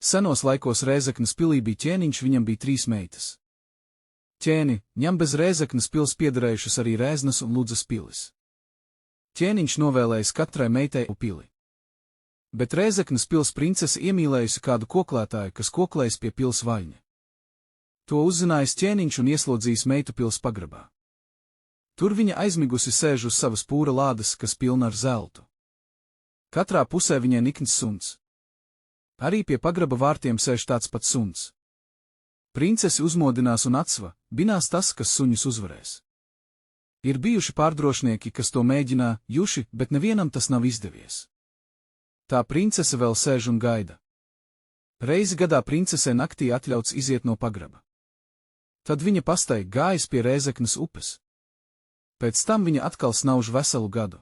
Senos laikos Rēzeknes pilī bija ķēniņš, viņam bija 3 meitas. Ķēni, ņem bez Rēzeknes pils piederējušas arī Rēznas un Ludzas pilis. Ķēniņš novēlējis katrai meitai pili. Bet Rēzeknes pils princese iemīlējusi kādu koklētāju, kas koklējis pie pils vaļņa. To uzzinājis ķēniņš un ieslodzījis meitu pils pagrabā. Tur viņa aizmigusi sēž uz savas pūra lādes, kas pilna ar zeltu. Katrā pusē viņai nikns suns. Arī pie pagraba vārtiem sēž tāds pats suns. Princesi uzmodinās un atsva, binās tas, kas suņus uzvarēs. Ir bijuši pārdrošnieki, kas to mēģinā, juši, bet nevienam tas nav izdevies. Tā princese vēl sēž un gaida. Reizi gadā princesē naktī atļauts iziet no pagraba. Tad viņa pastai gājas pie Rēzeknes upes. Pēc tam viņa atkal snauž veselu gadu.